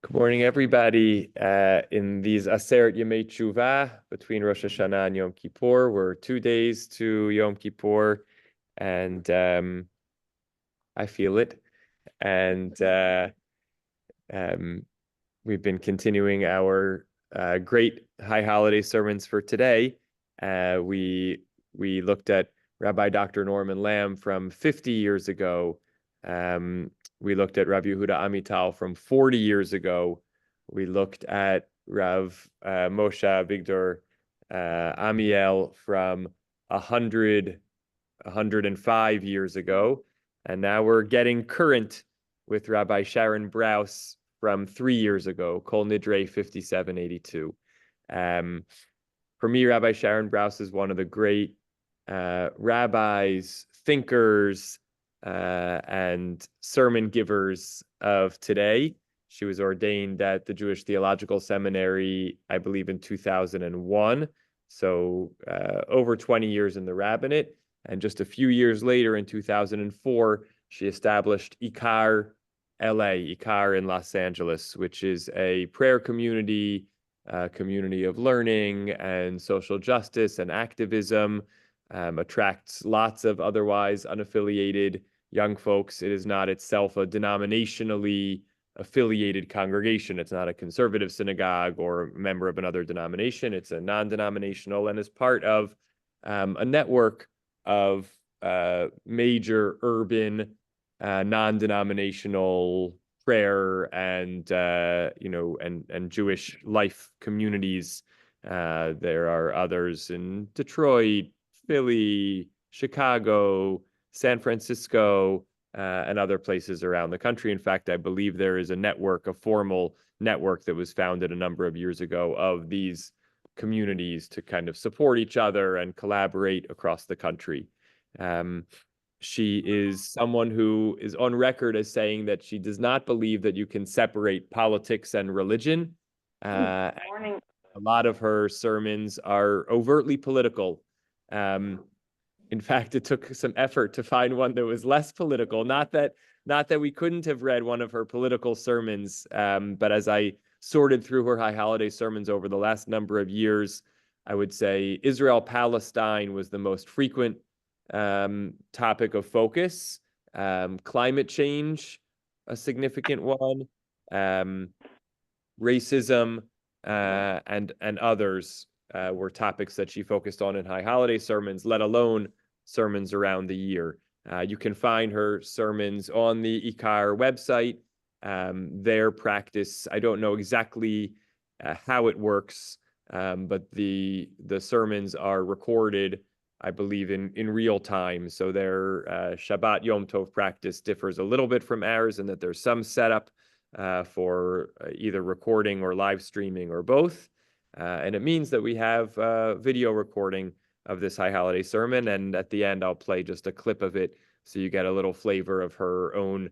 Good morning, everybody. In these Aseret Yemei Tshuva between Rosh Hashanah and Yom Kippur, we're 2 days to Yom Kippur, and I feel it. And um, we've been continuing our great high holiday sermons for today. We looked at Rabbi Dr. Norman Lamb from 50 years ago. We looked at Rav Yehuda Amital from 40 years ago. We looked at Rav Moshe Avigdor Amiel from 105 years ago. And now we're getting current with Rabbi Sharon Brous from 3 years ago, Kol Nidre 5782. For me, Rabbi Sharon Brous is one of the great rabbis, thinkers, and sermon givers of today. She was ordained at the Jewish Theological Seminary, I believe, in 2001. So over 20 years in the rabbinate. And just a few years later, in 2004, she established Ikar LA, Ikar in Los Angeles, which is a prayer community, community of learning and social justice and activism. Attracts lots of otherwise unaffiliated young folks. It is not itself a denominationally affiliated congregation. It's not a conservative synagogue or a member of another denomination. It's a non-denominational and is part of a network of major urban non-denominational prayer and and Jewish life communities. There are others in Detroit, Philly, Chicago, San Francisco, and other places around the country. In fact, I believe there is a network, a formal network that was founded a number of years ago of these communities to kind of support each other and collaborate across the country. She is someone who is on record as saying that she does not believe that you can separate politics and religion. Morning. A lot of her sermons are overtly political. In fact, it took some effort to find one that was less political. Not that we couldn't have read one of her political sermons, but as I sorted through her high holiday sermons over the last number of years, I would say Israel-Palestine was the most frequent topic of focus. Climate change, a significant one. Racism and others were topics that she focused on in high holiday sermons, let alone sermons around the year. You can find her sermons on the Ikar website. Their practice, I don't know exactly how it works, but the sermons are recorded, I believe, in real time. So their Shabbat Yom Tov practice differs a little bit from ours in that there's some setup for either recording or live streaming or both. And it means that we have video recording of this high holiday sermon. And at the end, I'll play just a clip of it so you get a little flavor of her own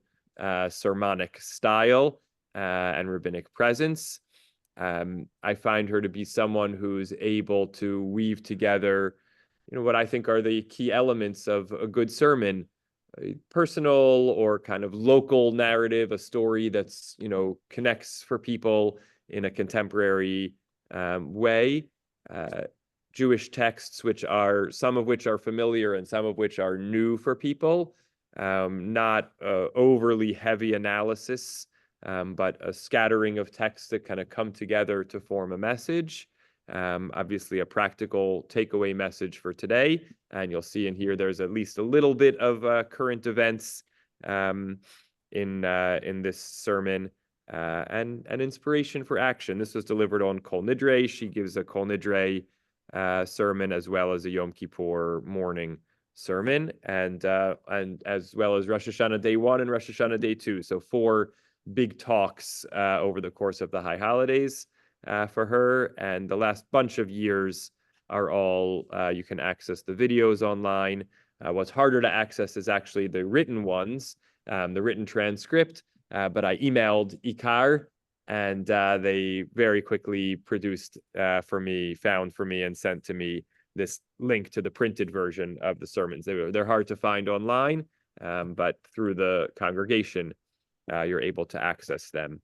sermonic style and rabbinic presence. I find her to be someone who's able to weave together, what I think are the key elements of a good sermon: a personal or kind of local narrative, a story that's, connects for people in a contemporary way. Jewish texts, some of which are familiar and some of which are new for people. Not overly heavy analysis, but a scattering of texts that kind of come together to form a message. Obviously, a practical takeaway message for today. And you'll see in here there's at least a little bit of current events in this sermon and an inspiration for action. This was delivered on Kol Nidre. She gives a Kol Nidre sermon as well as a Yom Kippur morning sermon, and as well as Rosh Hashanah Day 1 and Rosh Hashanah Day 2. So 4 big talks over the course of the high holidays for her. And the last bunch of years are all, you can access the videos online. What's harder to access is actually the written ones, the written transcript. But I emailed Ikar, and they very quickly produced found for me, and sent to me this link to the printed version of the sermons. They're hard to find online, but through the congregation, you're able to access them.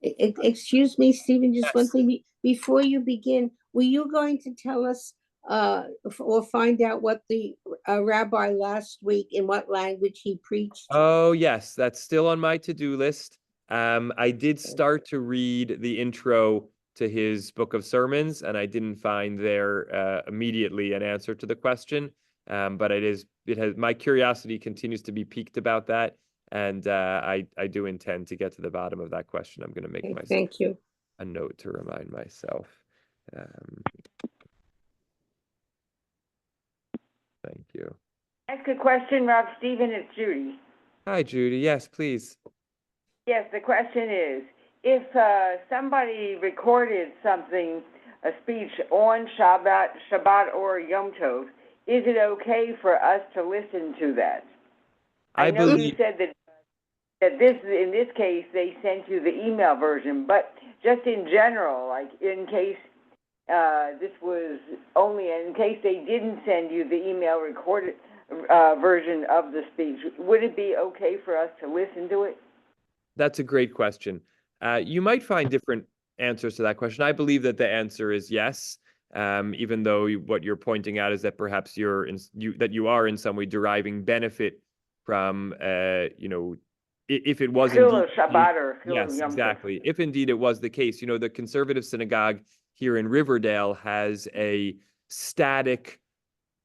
Excuse me, Stephen, just one Yes. thing. Before you begin, were you going to tell us or find out what the rabbi last week, in what language he preached? Oh, yes, that's still on my to-do list. I did start to read the intro to his book of sermons, and I didn't find there immediately an answer to the question. But my curiosity continues to be piqued about that, and I do intend to get to the bottom of that question. I'm going to make myself Thank you. a note to remind myself. Um, thank you. Ask a question, Rob Stephen, it's Judy. Hi, Judy. Yes, please. Yes, the question is, if somebody recorded something, a speech on Shabbat or Yom Tov, is it okay for us to listen to that? I know you said that in this case, they sent you the email version, but just in general, like in case this was only in case they didn't send you the email recorded version of the speech, would it be okay for us to listen to it? That's a great question. You might find different answers to that question. I believe that the answer is yes, even though what you're pointing out is that perhaps you are in some way deriving benefit from, if it was indeed Shabbat or yes, Yom Tov. exactly. If indeed it was the case, the conservative synagogue here in Riverdale has a static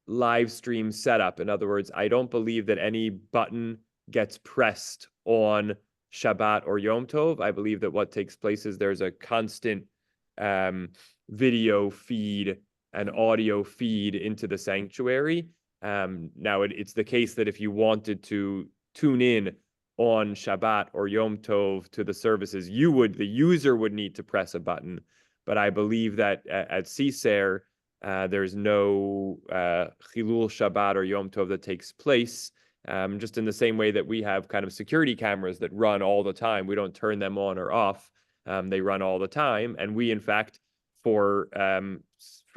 live stream setup. In other words, I don't believe that any button gets pressed on Shabbat or Yom Tov. I believe that what takes place is there's a constant video feed and audio feed into the sanctuary. Now, it's the case that if you wanted to tune in on Shabbat or Yom Tov to the services, the user would need to press a button. But I believe that at CSER, there's no Chilul Shabbat or Yom Tov that takes place. Just in the same way that we have kind of security cameras that run all the time. We don't turn them on or off. They run all the time. And we, in fact, for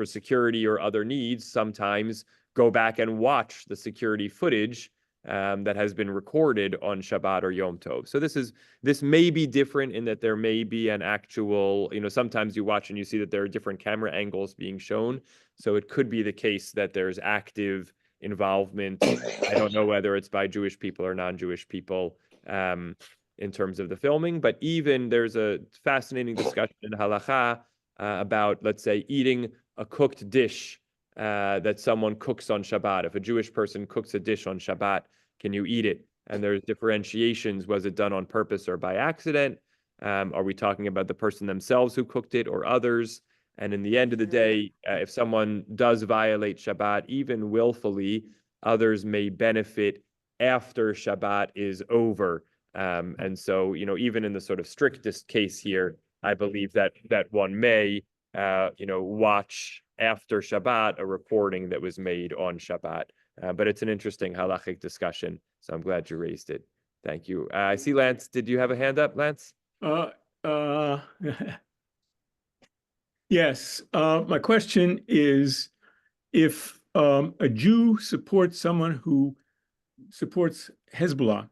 security or other needs, sometimes go back and watch the security footage that has been recorded on Shabbat or Yom Tov. So this may be different in that there may be an actual, sometimes you watch and you see that there are different camera angles being shown. So it could be the case that there's active involvement. I don't know whether it's by Jewish people or non-Jewish people in terms of the filming, but even there's a fascinating discussion in Halacha about, let's say, eating a cooked dish that someone cooks on Shabbat. If a Jewish person cooks a dish on Shabbat, can you eat it? And there's differentiations. Was it done on purpose or by accident? Are we talking about the person themselves who cooked it or others? And in the end of the day, if someone does violate Shabbat, even willfully, others may benefit after Shabbat is over. And so, even in the sort of strictest case here, I believe that one may, watch after Shabbat a recording that was made on Shabbat. But it's an interesting halachic discussion, so I'm glad you raised it. Thank you. I see Lance. Did you have a hand up, Lance? Yes. My question is, if a Jew supports someone who supports Hezbollah,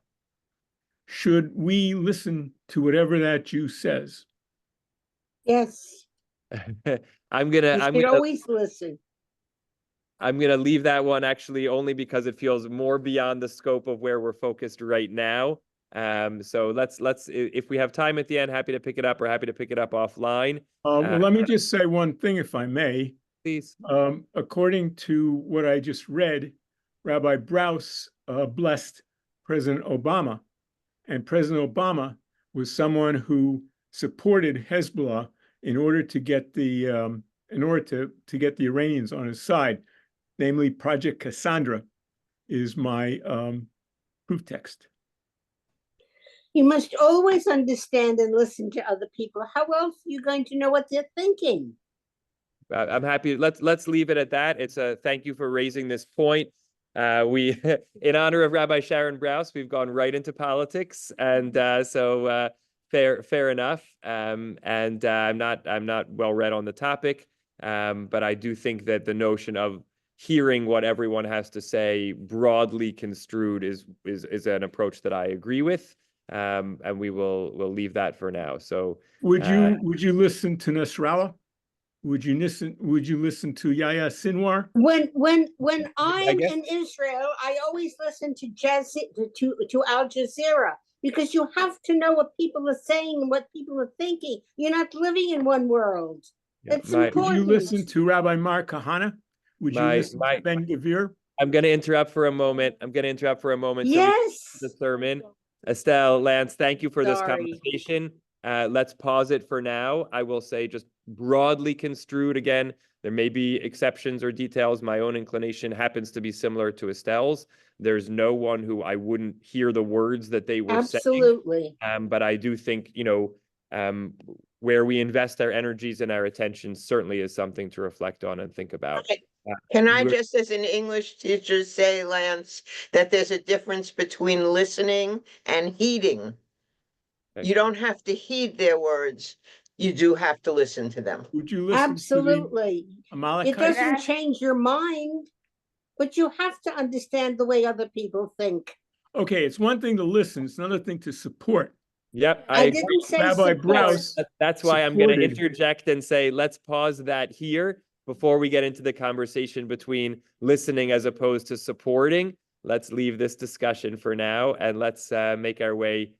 should we listen to whatever that Jew says? Yes. I'm You gonna should always listen. I'm gonna leave that one actually only because it feels more beyond the scope of where we're focused right now. So let's if we have time at the end, happy to pick it up or happy to pick it up offline. Well, let me just say one thing, if I may. Please. According to what I just read, Rabbi Brous blessed President Obama, and President Obama was someone who supported Hezbollah in order to get the get the Iranians on his side. Namely, Project Cassandra is my proof text. You must always understand and listen to other people. How else are you going to know what they're thinking? I'm happy. Let's leave it at that. It's a thank you for raising this point. We, in honor of Rabbi Sharon Brous, we've gone right into politics, and so fair enough. And I'm not well read on the topic, but I do think that the notion of hearing what everyone has to say broadly construed is an approach that I agree with. and we'll leave that for now. So Would you listen to Nasrallah? Would you listen to Yahya Sinwar? When I'm guess- in Israel, I always listen to Al Jazeera, because you have to know what people are saying and what people are thinking. You're not living in one world. Yeah, It's my- Would you important. listen to Rabbi Mar Kahana? Would you My- listen to Ben Gavir? I'm going to interrupt for a moment. So we can Yes. the sermon. Estelle, Lance, thank you for this Sorry. conversation. Let's pause it for now. I will say, just broadly construed again, there may be exceptions or details. My own inclination happens to be similar to Estelle's. There's no one who I wouldn't hear the words that they were saying. Absolutely. But I do think, where we invest our energies and our attention certainly is something to reflect on and think about. Okay. Can I we're- just, as an English teacher, say, Lance, that there's a difference between listening and heeding? Okay. You don't have to heed their words. You do have to listen to them. Would you listen Absolutely. to the Amalekite? It doesn't change your mind, but you have to understand the way other people think. Okay, it's one thing to listen, it's another thing to support. Yep, I agree. didn't say Rabbi support. Brous That's why I'm going to supported- interject and say, let's pause that here before we get into the conversation between listening as opposed to supporting. Let's leave this discussion for now, and let's make our way,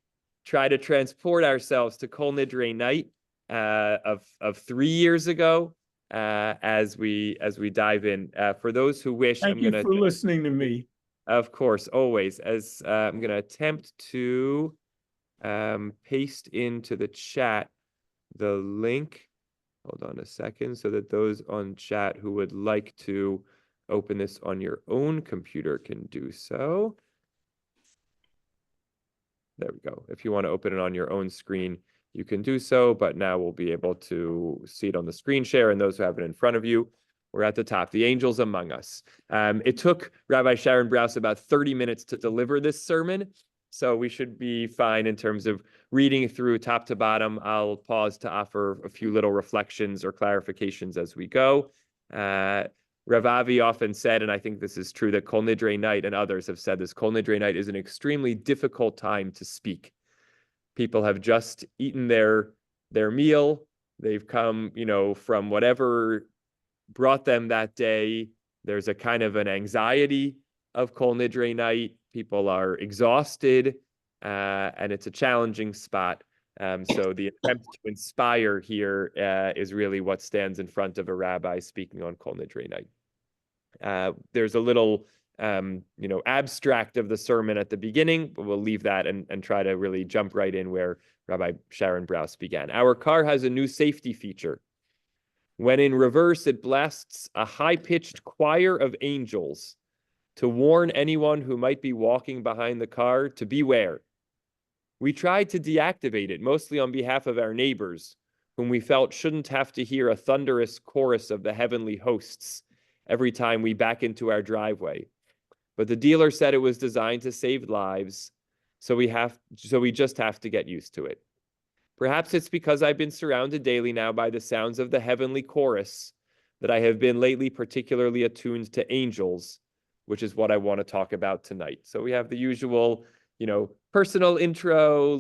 try to transport ourselves to Kol Nidrei night of 3 years ago as we dive in. For those who wish, Thank you for listening to me. Of course, always. As I'm going to attempt to paste into the chat the link. Hold on a second, so that those on chat who would like to open this on your own computer can do so. There we go. If you want to open it on your own screen, you can do so, but now we'll be able to see it on the screen share, and those who have it in front of you, we're at the top, the angels among us. It took Rabbi Sharon Brous about 30 minutes to deliver this sermon, so we should be fine in terms of reading through top to bottom. I'll pause to offer a few little reflections or clarifications as we go. Rav Avi often said, and I think this is true, that Kol Nidrei night, and others have said this, Kol Nidrei night is an extremely difficult time to speak. People have just eaten their meal. They've come, from whatever brought them that day. There's a kind of an anxiety of Kol Nidrei night. People are exhausted, and it's a challenging spot. So the attempt to inspire here is really what stands in front of a rabbi speaking on Kol Nidrei night. There's a little, abstract of the sermon at the beginning, but we'll leave that and try to really jump right in where Rabbi Sharon Brous began. Our car has a new safety feature. When in reverse, it blasts a high-pitched choir of angels to warn anyone who might be walking behind the car to beware. We tried to deactivate it, mostly on behalf of our neighbors, whom we felt shouldn't have to hear a thunderous chorus of the heavenly hosts every time we back into our driveway. But the dealer said it was designed to save lives, so we just have to get used to it. Perhaps it's because I've been surrounded daily now by the sounds of the heavenly chorus that I have been lately particularly attuned to angels, which is what I want to talk about tonight. So we have the usual, personal intro,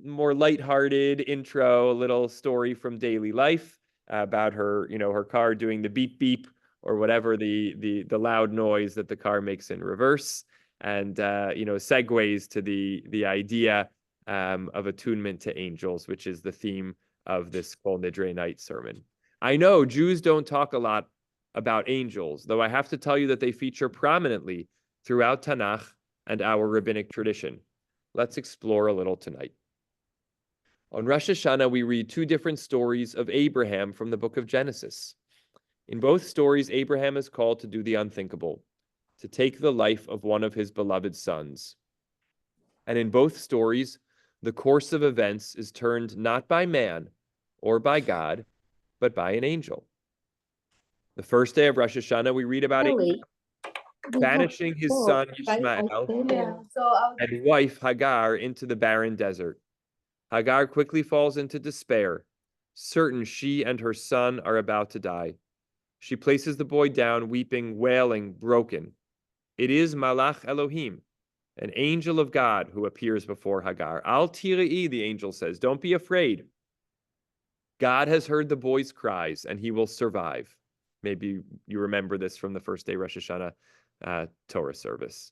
more lighthearted intro, a little story from daily life about her, her car doing the beep beep or whatever the loud noise that the car makes in reverse, and segues to the idea of attunement to angels, which is the theme of this Kol Nidrei night sermon. I know Jews don't talk a lot about angels, though I have to tell you that they feature prominently throughout Tanakh and our rabbinic tradition. Let's explore a little tonight. On Rosh Hashanah, we read 2 different stories of Abraham from the book of Genesis. In both stories, Abraham is called to do the unthinkable, to take the life of one of his beloved sons. And in both stories, the course of events is turned not by man or by God, but by an angel. The first day of Rosh Hashanah, we read about Abraham banishing his son Ishmael and wife Hagar into the barren desert. Hagar quickly falls into despair, certain she and her son are about to die. She places the boy down, weeping, wailing, broken. It is Malach Elohim, an angel of God who appears before Hagar. Al tira'i, the angel says, don't be afraid. God has heard the boy's cries, and he will survive. Maybe you remember this from the first day Rosh Hashanah Torah service.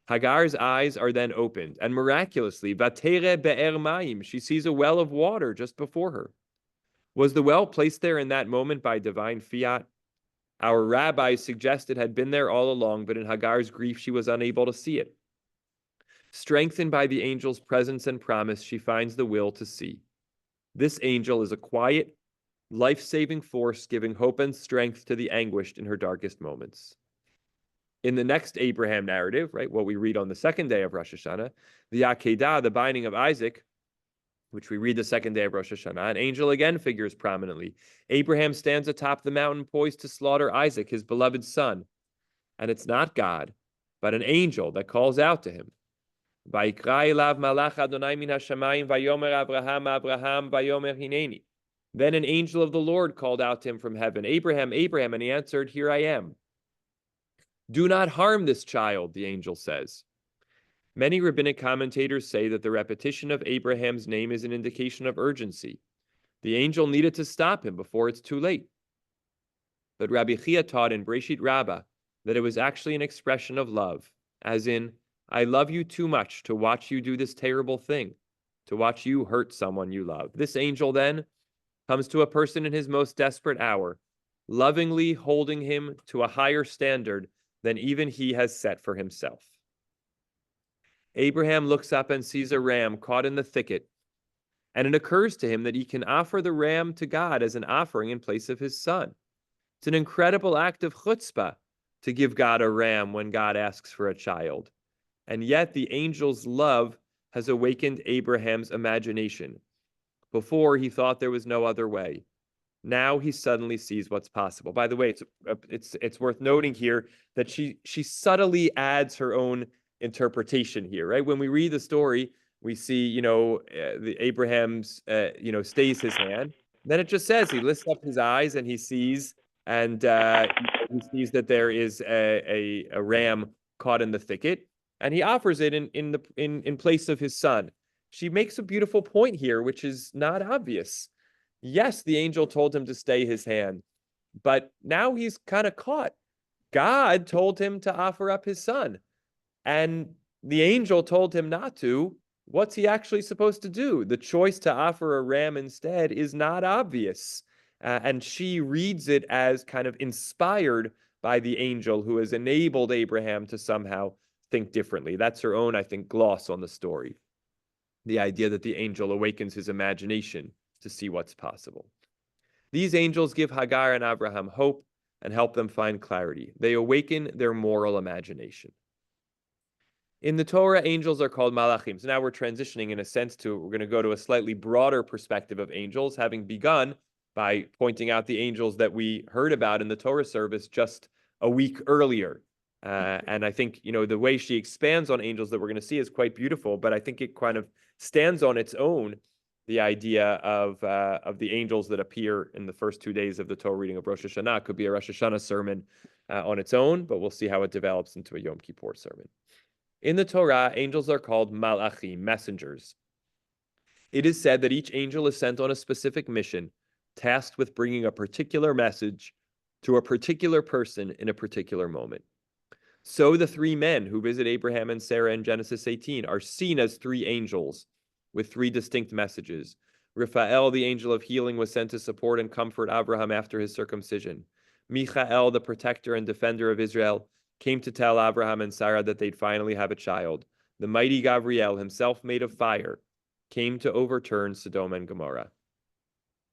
Hagar's eyes are then opened, and miraculously, vatere be'er mayim, she sees a well of water just before her. Was the well placed there in that moment by divine fiat? Our rabbis suggest it had been there all along, but in Hagar's grief, she was unable to see it. Strengthened by the angel's presence and promise, she finds the will to see. This angel is a quiet, life-saving force, giving hope and strength to the anguished in her darkest moments. In the next Abraham narrative, right, what we read on the second day of Rosh Hashanah, the Akedah, the binding of Isaac, which we read the second day of Rosh Hashanah, an angel again figures prominently. Abraham stands atop the mountain poised to slaughter Isaac, his beloved son. And it's not God, but an angel that calls out to him. Vayikra elav malach Adonai min hashamayim vayomer Abraham, Abraham, vayomer hineni. Then an angel of the Lord called out to him from heaven, Abraham, Abraham, and he answered, here I am. Do not harm this child, the angel says. Many rabbinic commentators say that the repetition of Abraham's name is an indication of urgency. The angel needed to stop him before it's too late. But Rabbi Chia taught in Breshit Rabbah that it was actually an expression of love, as in, I love you too much to watch you do this terrible thing, to watch you hurt someone you love. This angel then comes to a person in his most desperate hour, lovingly holding him to a higher standard than even he has set for himself. Abraham looks up and sees a ram caught in the thicket, and it occurs to him that he can offer the ram to God as an offering in place of his son. It's an incredible act of chutzpah to give God a ram when God asks for a child. And yet the angel's love has awakened Abraham's imagination. Before, he thought there was no other way. Now he suddenly sees what's possible. By the way, it's worth noting here that she subtly adds her own interpretation here, right? When we read the story, we see, the Abraham's, stays his hand. Then it just says he lifts up his eyes and he sees, and he sees that there is a ram caught in the thicket, and he offers it in place of his son. She makes a beautiful point here, which is not obvious. Yes, the angel told him to stay his hand, but now he's kind of caught. God told him to offer up his son, and the angel told him not to. What's he actually supposed to do? The choice to offer a ram instead is not obvious. And she reads it as kind of inspired by the angel who has enabled Abraham to somehow think differently. That's her own, I think, gloss on the story. The idea that the angel awakens his imagination to see what's possible. These angels give Hagar and Abraham hope and help them find clarity. They awaken their moral imagination. In the Torah, angels are called malachim. So now we're transitioning in a sense we're going to go to a slightly broader perspective of angels, having begun by pointing out the angels that we heard about in the Torah service just a week earlier. And I think, the way she expands on angels that we're going to see is quite beautiful, but I think it kind of stands on its own, the idea of the angels that appear in the first 2 days of the Torah reading of Rosh Hashanah. It could be a Rosh Hashanah sermon on its own, but we'll see how it develops into a Yom Kippur sermon. In the Torah, angels are called malachim, messengers. It is said that each angel is sent on a specific mission, tasked with bringing a particular message to a particular person in a particular moment. So the three men who visit Abraham and Sarah in Genesis 18 are seen as three angels with three distinct messages. Raphael, the angel of healing, was sent to support and comfort Abraham after his circumcision. Michael, the protector and defender of Israel, came to tell Abraham and Sarah that they'd finally have a child. The mighty Gabriel, himself made of fire, came to overturn Sodom and Gomorrah.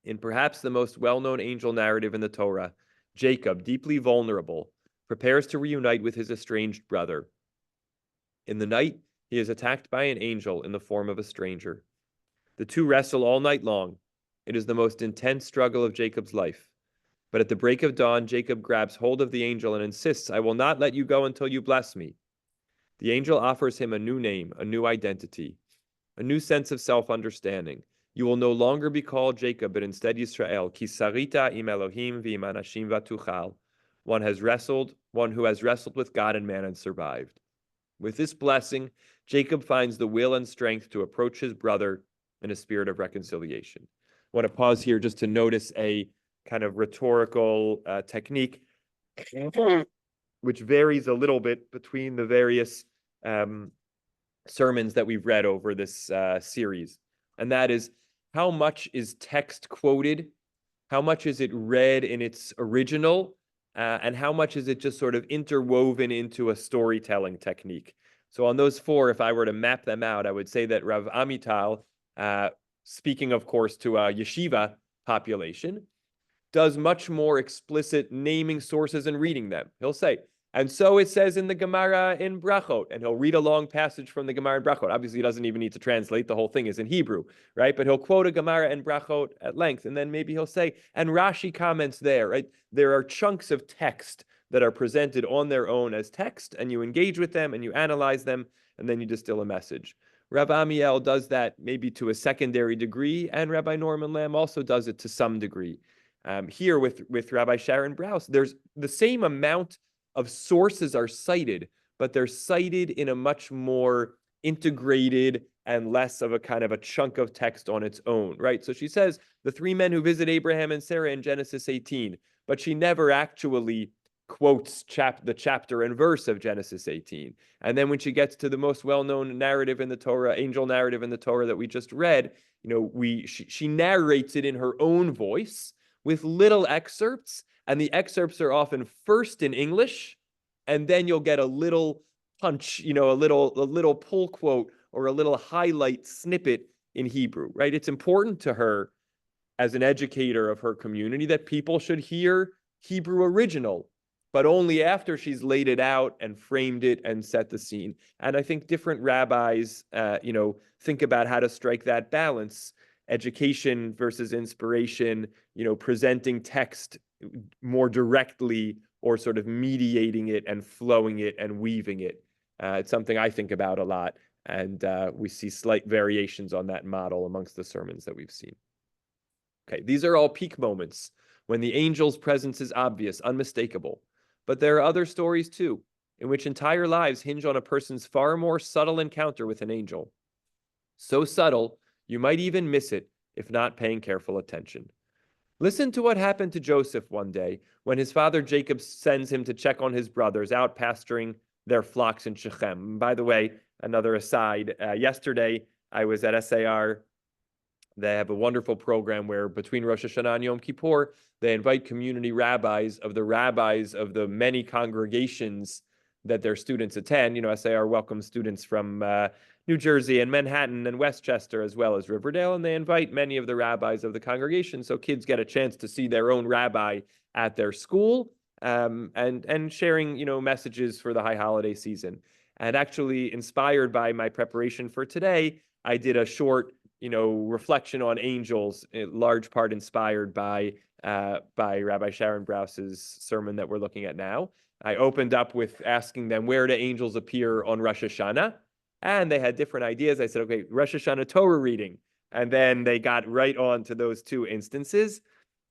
In perhaps the most well-known angel narrative in the Torah, Jacob, deeply vulnerable, prepares to reunite with his estranged brother. In the night, he is attacked by an angel in the form of a stranger. The two wrestle all night long. It is the most intense struggle of Jacob's life. But at the break of dawn, Jacob grabs hold of the angel and insists, I will not let you go until you bless me. The angel offers him a new name, a new identity, a new sense of self-understanding. You will no longer be called Jacob, but instead Yisrael, ki sarita im Elohim v'im anashim v'tuchal. One who has wrestled with God and man and survived. With this blessing, Jacob finds the will and strength to approach his brother in a spirit of reconciliation. I want to pause here just to notice a kind of rhetorical technique, which varies a little bit between the various sermons that we've read over this series. And that is, how much is text quoted? How much is it read in its original? And how much is it just sort of interwoven into a storytelling technique? So on those four, if I were to map them out, I would say that Rav Amital, speaking, of course, to a yeshiva population, does much more explicit naming sources and reading them. He'll say, and so it says in the Gemara in Brachot, and he'll read a long passage from the Gemara in Brachot. Obviously, he doesn't even need to translate. The whole thing is in Hebrew, right? But he'll quote a Gemara in Brachot at length, and then maybe he'll say, and Rashi comments there, right? There are chunks of text that are presented on their own as text, and you engage with them, and you analyze them, and then you distill a message. Rav Amiel does that maybe to a secondary degree, and Rabbi Norman Lamb also does it to some degree. Here with Rabbi Sharon Brous, there's the same amount of sources are cited, but they're cited in a much more integrated and less of a kind of a chunk of text on its own, right? So she says the three men who visit Abraham and Sarah in Genesis 18, but she never actually quotes the chapter and verse of Genesis 18. And then when she gets to the most well-known narrative in the Torah, angel narrative in the Torah that we just read, she narrates it in her own voice with little excerpts, and the excerpts are often first in English, and then you'll get a little punch, a little pull quote or a little highlight snippet in Hebrew, right? It's important to her as an educator of her community that people should hear Hebrew original, but only after she's laid it out and framed it and set the scene. And I think different rabbis, think about how to strike that balance, education versus inspiration, presenting text more directly or sort of mediating it and flowing it and weaving it. It's something I think about a lot, and we see slight variations on that model amongst the sermons that we've seen. Okay, these are all peak moments when the angel's presence is obvious, unmistakable. But there are other stories too, in which entire lives hinge on a person's far more subtle encounter with an angel. So subtle, you might even miss it if not paying careful attention. Listen to what happened to Joseph one day when his father Jacob sends him to check on his brothers out pasturing their flocks in Shechem. By the way, another aside, yesterday I was at SAR. They have a wonderful program where between Rosh Hashanah and Yom Kippur, they invite community rabbis of the many congregations that their students attend. SAR welcomes students from New Jersey and Manhattan and Westchester, as well as Riverdale, and they invite many of the rabbis of the congregation, so kids get a chance to see their own rabbi at their school, and sharing messages for the high holiday season. And actually, inspired by my preparation for today, I did a short reflection on angels, in large part inspired by Rabbi Sharon Brous's sermon that we're looking at now. I opened up with asking them, where do angels appear on Rosh Hashanah? And they had different ideas. I said, okay, Rosh Hashanah Torah reading. And then they got right on to those two instances.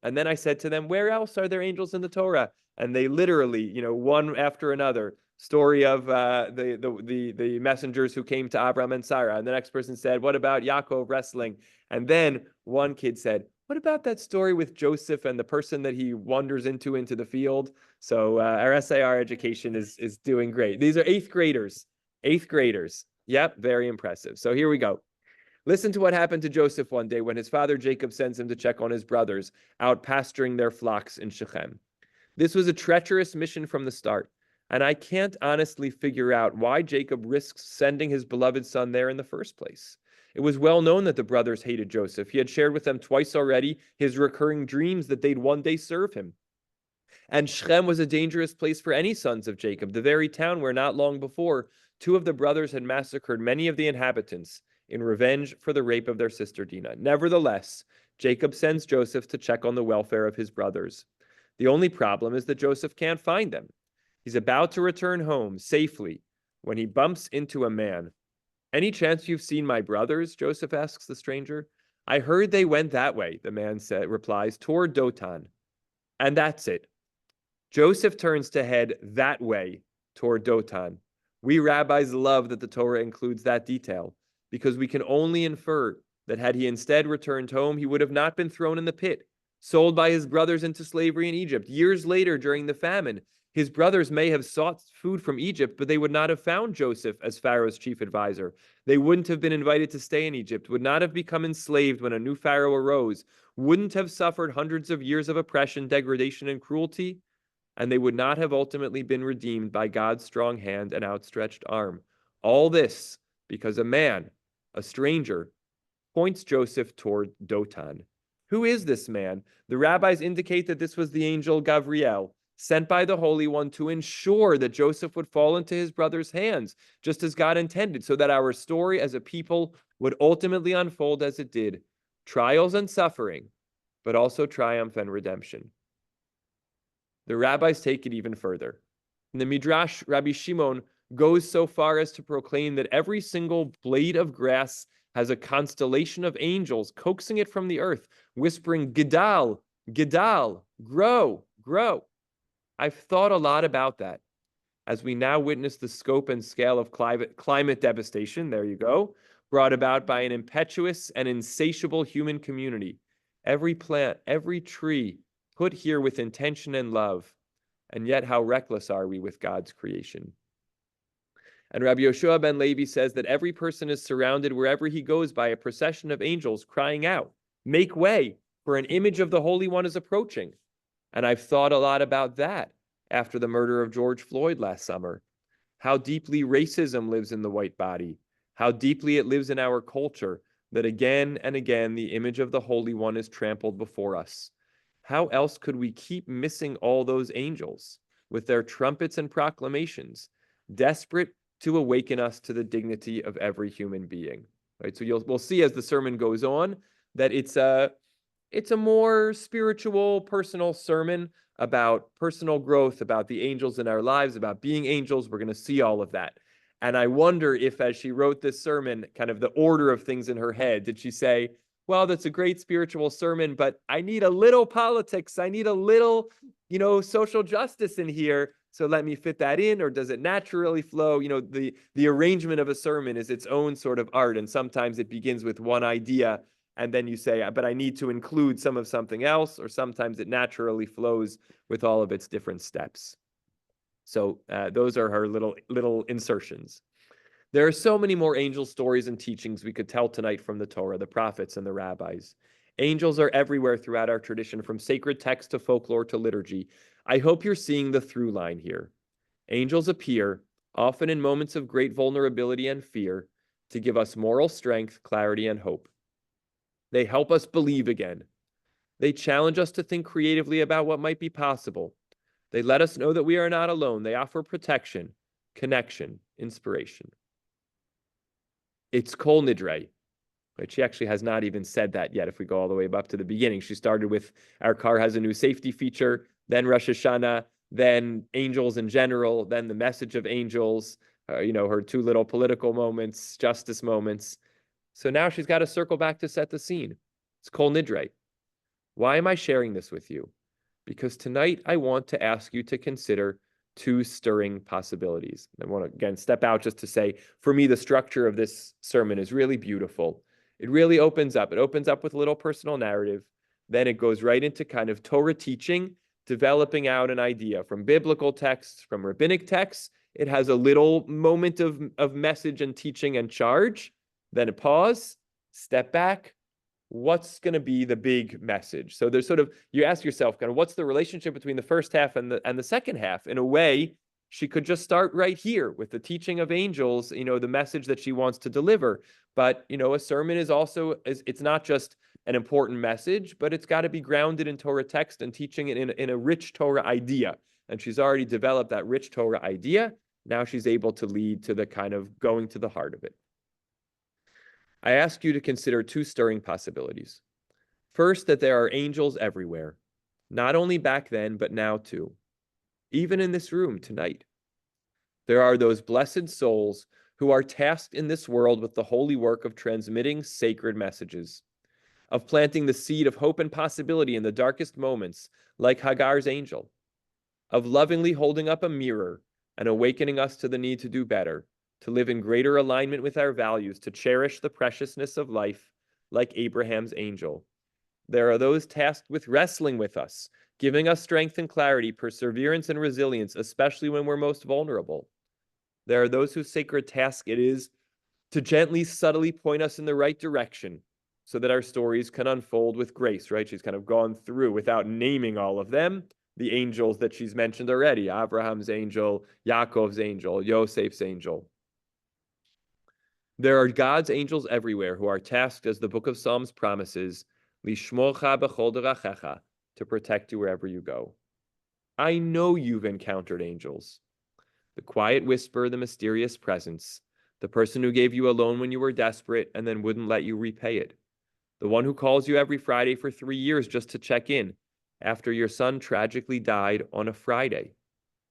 And then I said to them, where else are there angels in the Torah? And they literally, one after another, story of the messengers who came to Abraham and Sarah. And the next person said, what about Yaakov wrestling? And then one kid said, what about that story with Joseph and the person that he wanders into the field? So our SAR education is doing great. These are eighth graders. Yep, very impressive. So here we go. Listen to what happened to Joseph one day when his father Jacob sends him to check on his brothers out pasturing their flocks in Shechem. This was a treacherous mission from the start, and I can't honestly figure out why Jacob risks sending his beloved son there in the first place. It was well known that the brothers hated Joseph. He had shared with them twice already his recurring dreams that they'd one day serve him. And Shechem was a dangerous place for any sons of Jacob, the very town where not long before, two of the brothers had massacred many of the inhabitants in revenge for the rape of their sister Dinah. Nevertheless, Jacob sends Joseph to check on the welfare of his brothers. The only problem is that Joseph can't find them. He's about to return home safely when he bumps into a man. Any chance you've seen my brothers? Joseph asks the stranger. I heard they went that way, the man replies, toward Dotan. And that's it. Joseph turns to head that way toward Dotan, We rabbis love that the Torah includes that detail, because we can only infer that had he instead returned home, he would have not been thrown in the pit, sold by his brothers into slavery in Egypt. Years later, during the famine, his brothers may have sought food from Egypt, but they would not have found Joseph as Pharaoh's chief advisor. They wouldn't have been invited to stay in Egypt, would not have become enslaved when a new Pharaoh arose, wouldn't have suffered hundreds of years of oppression, degradation, and cruelty, and they would not have ultimately been redeemed by God's strong hand and outstretched arm. All this because a man, a stranger, points Joseph toward Dotan. Who is this man? The rabbis indicate that this was the angel Gabriel, sent by the Holy One to ensure that Joseph would fall into his brother's hands, just as God intended, so that our story as a people would ultimately unfold as it did. Trials and suffering, but also triumph and redemption. The rabbis take it even further. In the Midrash, Rabbi Shimon goes so far as to proclaim that every single blade of grass has a constellation of angels coaxing it from the earth, whispering, Gedal, Gedal, grow, grow. I've thought a lot about that as we now witness the scope and scale of climate devastation, there you go, brought about by an impetuous and insatiable human community. Every plant, every tree, put here with intention and love, and yet how reckless are we with God's creation? And Rabbi Yoshua ben Levi says that every person is surrounded wherever he goes by a procession of angels crying out, make way, for an image of the Holy One is approaching. And I've thought a lot about that after the murder of George Floyd last summer. How deeply racism lives in the white body, how deeply it lives in our culture, that again and again the image of the Holy One is trampled before us. How else could we keep missing all those angels with their trumpets and proclamations, desperate to awaken us to the dignity of every human being? Right. So we'll see as the sermon goes on that it's a more spiritual, personal sermon about personal growth, about the angels in our lives, about being angels. We're going to see all of that. And I wonder if, as she wrote this sermon, kind of the order of things in her head, did she say, well, that's a great spiritual sermon, but I need a little politics. I need a little, social justice in here. So let me fit that in, or does it naturally flow? The arrangement of a sermon is its own sort of art. And sometimes it begins with one idea, and then you say, but I need to include some of something else, or sometimes it naturally flows with all of its different steps. So those are her little insertions. There are so many more angel stories and teachings we could tell tonight from the Torah, the prophets, and the rabbis. Angels are everywhere throughout our tradition, from sacred text to folklore to liturgy. I hope you're seeing the through line here. Angels appear, often in moments of great vulnerability and fear, to give us moral strength, clarity, and hope. They help us believe again. They challenge us to think creatively about what might be possible. They let us know that we are not alone. They offer protection, connection, inspiration. It's Kol Nidre, right? She actually has not even said that yet. If we go all the way up to the beginning, she started with our car has a new safety feature, then Rosh Hashanah, then angels in general, then the message of angels, her two little political moments, justice moments. So now she's got to circle back to set the scene. It's Kol Nidre. Why am I sharing this with you? Because tonight I want to ask you to consider two stirring possibilities. I want to, again, step out just to say, for me, the structure of this sermon is really beautiful. It really opens up. It opens up with a little personal narrative. Then it goes right into kind of Torah teaching, developing out an idea from biblical texts, from rabbinic texts. It has a little moment of message and teaching and charge. Then a pause, step back. What's going to be the big message? So there's sort of, you ask yourself, kind of, what's the relationship between the first half and the second half? In a way, she could just start right here with the teaching of angels, the message that she wants to deliver. But, a sermon is also, it's not just an important message, but it's got to be grounded in Torah text and teaching it in a rich Torah idea. And she's already developed that rich Torah idea. Now she's able to lead to the kind of going to the heart of it. I ask you to consider two stirring possibilities. First, that there are angels everywhere, not only back then, but now too. Even in this room tonight, there are those blessed souls who are tasked in this world with the holy work of transmitting sacred messages, of planting the seed of hope and possibility in the darkest moments, like Hagar's angel, of lovingly holding up a mirror and awakening us to the need to do better, to live in greater alignment with our values, to cherish the preciousness of life like Abraham's angel. There are those tasked with wrestling with us, giving us strength and clarity, perseverance and resilience, especially when we're most vulnerable. There are those whose sacred task it is to gently, subtly point us in the right direction so that our stories can unfold with grace, right? She's kind of gone through without naming all of them, the angels that she's mentioned already, Abraham's angel, Yaakov's angel, Yosef's angel. There are God's angels everywhere who are tasked, as the book of Psalms promises, lishmocha b'chol derachecha, to protect you wherever you go. I know you've encountered angels. The quiet whisper, the mysterious presence, the person who gave you a loan when you were desperate and then wouldn't let you repay it. The one who calls you every Friday for 3 years just to check in after your son tragically died on a Friday.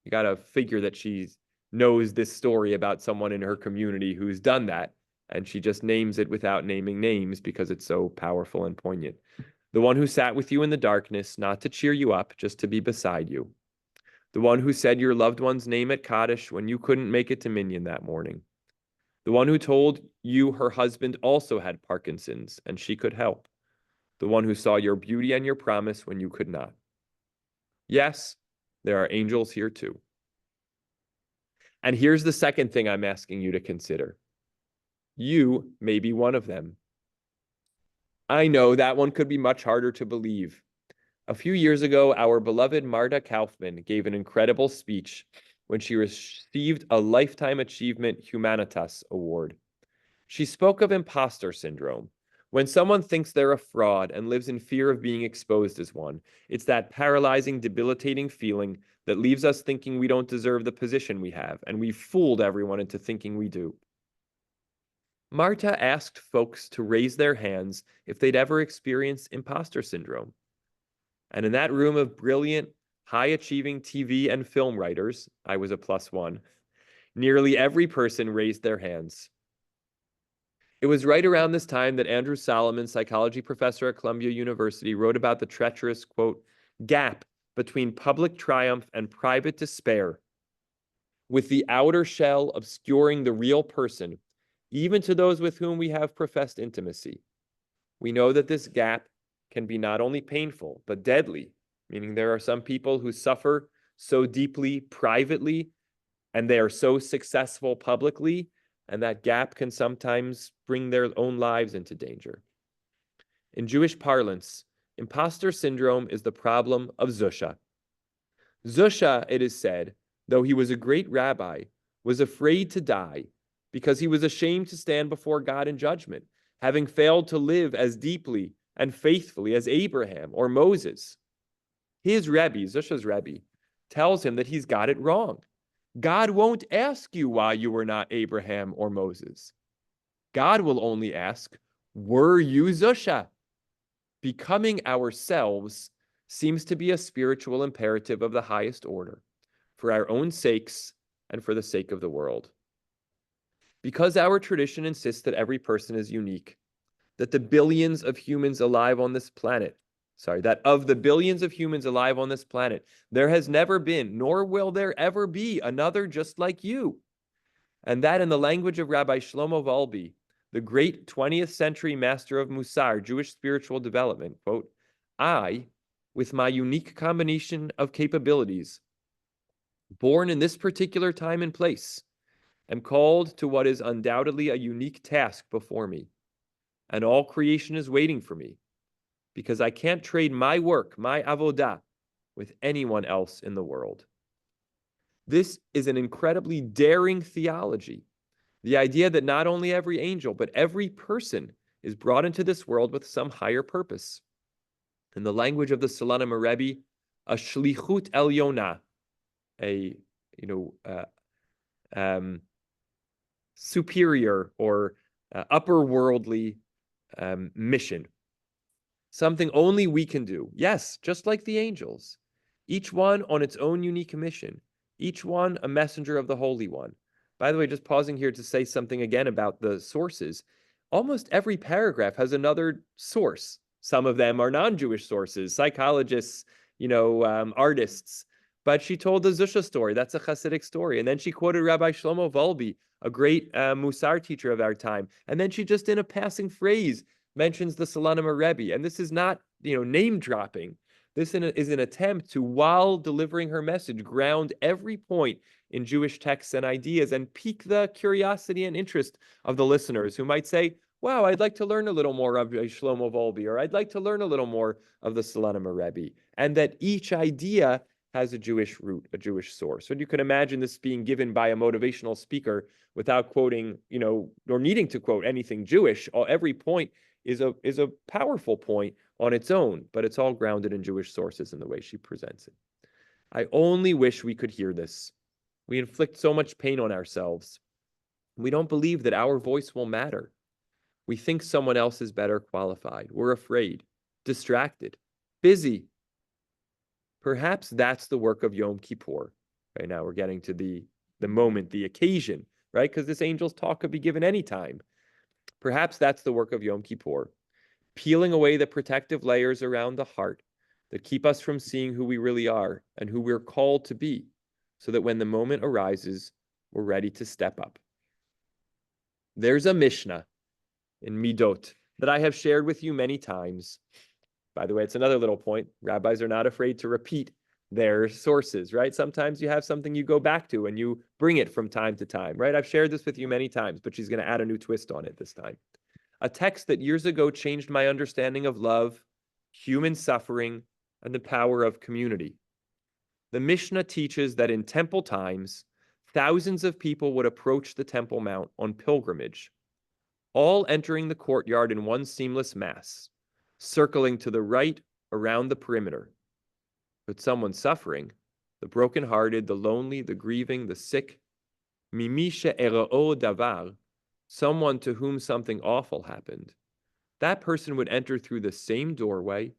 You got to figure that she knows this story about someone in her community who's done that, and she just names it without naming names because it's so powerful and poignant. The one who sat with you in the darkness, not to cheer you up, just to be beside you. The one who said your loved one's name at Kaddish when you couldn't make it to Minyan that morning. The one who told you her husband also had Parkinson's and she could help. The one who saw your beauty and your promise when you could not. Yes, there are angels here too. And here's the second thing I'm asking you to consider. You may be one of them. I know that one could be much harder to believe. A few years ago, our beloved Marta Kaufman gave an incredible speech when she received a Lifetime Achievement Humanitas Award. She spoke of imposter syndrome. When someone thinks they're a fraud and lives in fear of being exposed as one, it's that paralyzing, debilitating feeling that leaves us thinking we don't deserve the position we have, and we've fooled everyone into thinking we do. Marta asked folks to raise their hands if they'd ever experienced imposter syndrome. And in that room of brilliant, high-achieving TV and film writers, I was a +1, nearly every person raised their hands. It was right around this time that Andrew Solomon, psychology professor at Columbia University, wrote about the treacherous, quote, gap between public triumph and private despair, with the outer shell obscuring the real person, even to those with whom we have professed intimacy. We know that this gap can be not only painful, but deadly, meaning there are some people who suffer so deeply privately, and they are so successful publicly, and that gap can sometimes bring their own lives into danger. In Jewish parlance, imposter syndrome is the problem of Zusha. Zusha, it is said, though he was a great rabbi, was afraid to die because he was ashamed to stand before God in judgment, having failed to live as deeply and faithfully as Abraham or Moses. His Rebbe, Zusha's Rebbe, tells him that he's got it wrong. God won't ask you why you were not Abraham or Moses. God will only ask, were you Zusha? Becoming ourselves seems to be a spiritual imperative of the highest order, for our own sakes and for the sake of the world. Because our tradition insists that every person is unique, that the billions of humans alive on this planet, that of the billions of humans alive on this planet, there has never been, nor will there ever be, another just like you. And that, in the language of Rabbi Shlomo Wolbe, the great 20th century master of Musar, Jewish spiritual development, quote, I, with my unique combination of capabilities, born in this particular time and place, am called to what is undoubtedly a unique task before me. And all creation is waiting for me, because I can't trade my work, my avodah, with anyone else in the world. This is an incredibly daring theology. The idea that not only every angel, but every person is brought into this world with some higher purpose. In the language of the Solanim Rebbe, a shlichut elyona, a superior or upper worldly mission. Something only we can do. Yes, just like the angels. Each one on its own unique mission. Each one a messenger of the Holy One. By the way, just pausing here to say something again about the sources. Almost every paragraph has another source. Some of them are non-Jewish sources, psychologists, artists. But she told the Zusha story. That's a Hasidic story. And then she quoted Rabbi Shlomo Wolbe, a great Musar teacher of our time. And then she just, in a passing phrase, mentions the Salonimer Rebbe. And this is not, name dropping. This is an attempt to, while delivering her message, ground every point in Jewish texts and ideas and pique the curiosity and interest of the listeners who might say, wow, I'd like to learn a little more of Shlomo Wolbe, or I'd like to learn a little more of the Salonimer Rebbe. And that each idea has a Jewish root, a Jewish source. And you can imagine this being given by a motivational speaker without quoting, or needing to quote anything Jewish. Every point is a powerful point on its own, but it's all grounded in Jewish sources in the way she presents it. I only wish we could hear this. We inflict so much pain on ourselves. We don't believe that our voice will matter. We think someone else is better qualified. We're afraid, distracted, busy. Perhaps that's the work of Yom Kippur. Right now we're getting to the moment, the occasion, right? Because this angel's talk could be given anytime. Perhaps that's the work of Yom Kippur, peeling away the protective layers around the heart that keep us from seeing who we really are and who we're called to be, so that when the moment arises, we're ready to step up. There's a Mishnah in Midot that I have shared with you many times. By the way, it's another little point. Rabbis are not afraid to repeat their sources, right? Sometimes you have something you go back to and you bring it from time to time, right? I've shared this with you many times, but she's going to add a new twist on it this time. A text that years ago changed my understanding of love, human suffering, and the power of community. The Mishnah teaches that in temple times, thousands of people would approach the Temple Mount on pilgrimage, all entering the courtyard in one seamless mass, circling to the right around the perimeter. But someone suffering, the brokenhearted, the lonely, the grieving, the sick, mimisha era'o davar, someone to whom something awful happened, that person would enter through the same doorway,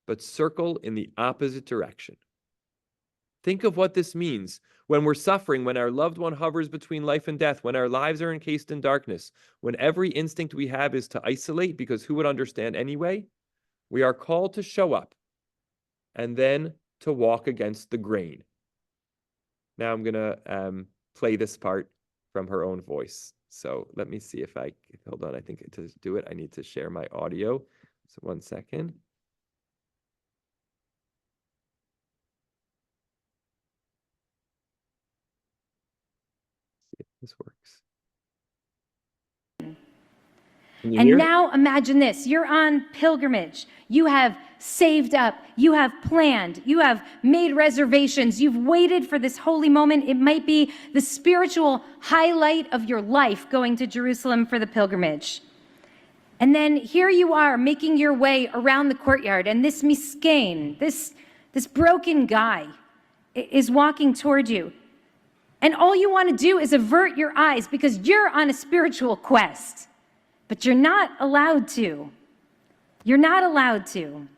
but circle in the opposite direction. Think of what this means when we're suffering, when our loved one hovers between life and death, when our lives are encased in darkness, when every instinct we have is to isolate because who would understand anyway? We are called to show up and then to walk against the grain. Now I'm going to play this part from her own voice. So let me see if hold on, I think to do it, I need to share my audio. So 1 second. See if this works. And now imagine this, you're on pilgrimage. You have saved up, you have planned, you have made reservations, you've waited for this holy moment. It might be the spiritual highlight of your life, going to Jerusalem for the pilgrimage. And then here you are making your way around the courtyard, and this miskein, this broken guy is walking toward you. And all you want to do is avert your eyes because you're on a spiritual quest. But you're not allowed to. You're not allowed to.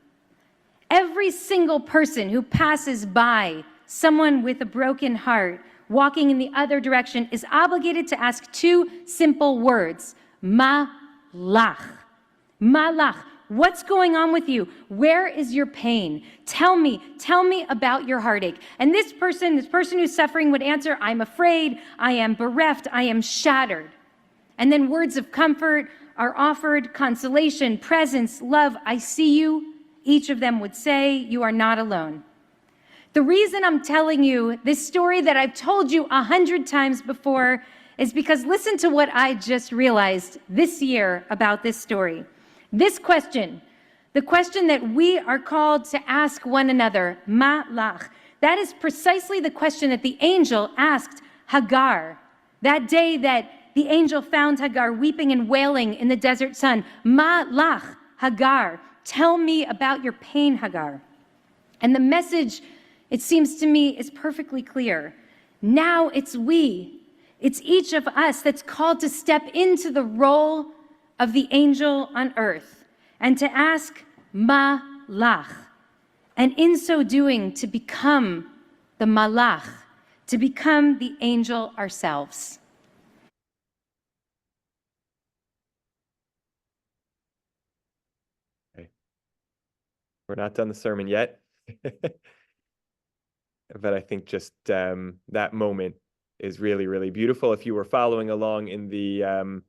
Every single person who passes by someone with a broken heart walking in the other direction is obligated to ask 2 simple words. Malach. Malach. What's going on with you? Where is your pain? Tell me about your heartache. And this person who's suffering would answer, I'm afraid, I am bereft, I am shattered. And then words of comfort are offered, consolation, presence, love, I see you. Each of them would say, you are not alone. The reason I'm telling you this story that I've told you 100 times before is because listen to what I just realized this year about this story. This question, the question that we are called to ask one another, ma lach, that is precisely the question that the angel asked Hagar that day that the angel found Hagar weeping and wailing in the desert sun. Ma lach, Hagar, tell me about your pain, Hagar. And the message, it seems to me, is perfectly clear. Now it's each of us that's called to step into the role of the angel on earth and to ask ma lach. And in so doing, to become the malach, to become the angel ourselves. We're not done the sermon yet. But I think just that moment is really, really beautiful. If you were following along in the